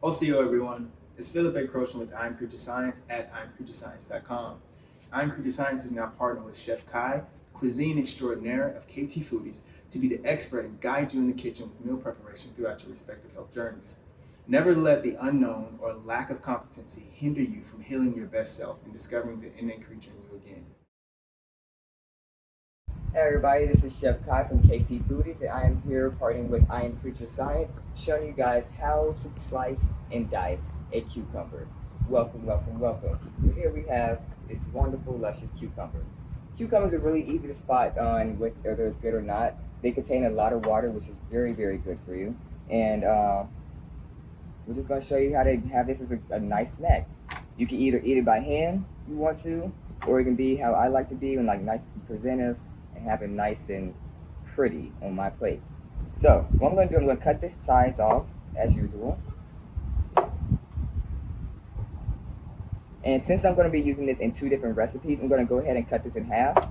OCO everyone, it's Philip A. Croson with iamCREATURescience at iamCREATURescience.com. iamCREATURescience is now partnered with Chef Kai, cuisine extraordinaire of KT Foodies, to be the expert and guide you in the kitchen with meal preparation throughout your respective health journeys. Never let the unknown or lack of competency hinder you from healing your best self and discovering the innate creature in you again. Hey everybody, this is Chef Kai from KT Foodies, and I am here partnering with iamCREATURescience, showing you guys how to slice and dice a cucumber. Welcome, welcome, welcome. So here we have this wonderful, luscious cucumber. Cucumbers are really easy to spot on whether it's good or not. They contain a lot of water, which is very, very good for you. And we're just going to show you how to have this as a nice snack. You can either eat it by hand if you want to, or it can be how I like to be, and like nice and presentive, and have it nice and pretty on my plate. So what I'm going to do, I'm going to cut this sides off as usual. And since I'm going to be using this in 2 different recipes, I'm going to go ahead and cut this in half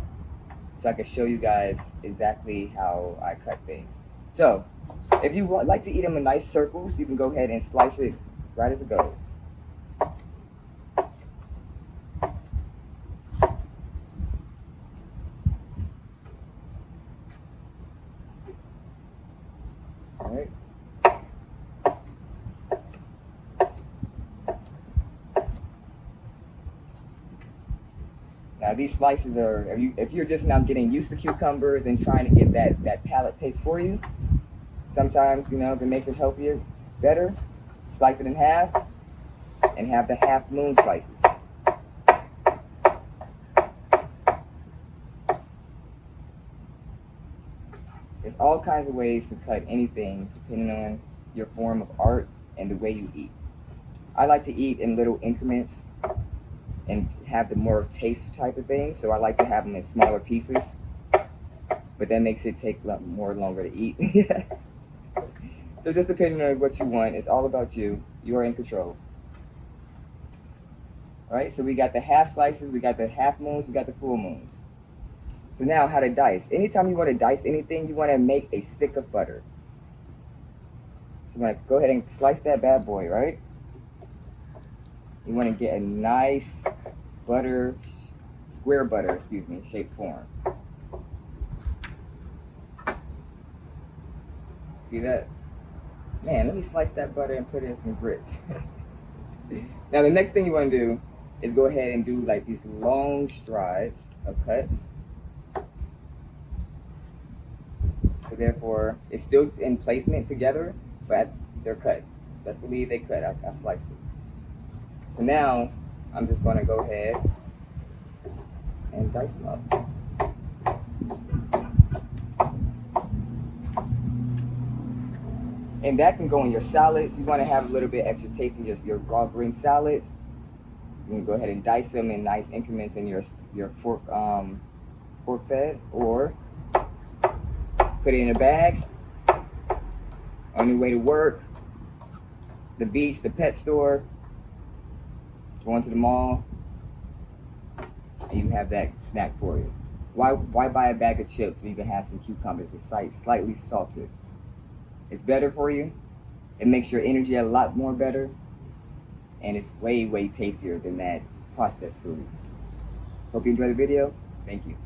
so I can show you guys exactly how I cut things. So if you like to eat them in nice circles, you can go ahead and slice it right as it goes. Alright. Now these slices are, if you're just now getting used to cucumbers and trying to get that palate taste for you, sometimes, if it makes it healthier, better, slice it in half and have the half moon slices. There's all kinds of ways to cut anything depending on your form of art and the way you eat. I like to eat in little increments and have the more taste type of thing, so I like to have them in smaller pieces, but that makes it take a lot more longer to eat. So just depending on what you want, it's all about you. You are in control. All right, so we got the half slices, we got the half moons, we got the full moons. So now how to dice. Anytime you want to dice anything, you want to make a stick of butter. So I'm going to go ahead and slice that bad boy, right? You want to get a nice butter, square butter, shaped form. See that? Man, let me slice that butter and put in some grits. Now the next thing you want to do is go ahead and do like these long strides of cuts. So therefore, it's still in placement together, but they're cut. Let's believe they cut. I sliced it. So now I'm just going to go ahead and dice them up. And that can go in your salads. You want to have a little bit extra taste in your raw green salads. You can go ahead and dice them in nice increments in your fork fed, or put it in a bag on your way to work, the beach, the pet store, going to the mall, and you have that snack for you. Why buy a bag of chips when you can have some cucumbers with slightly salted? It's better for you. It makes your energy a lot more better, and it's way, way tastier than that processed foods. Hope you enjoyed the video. Thank you.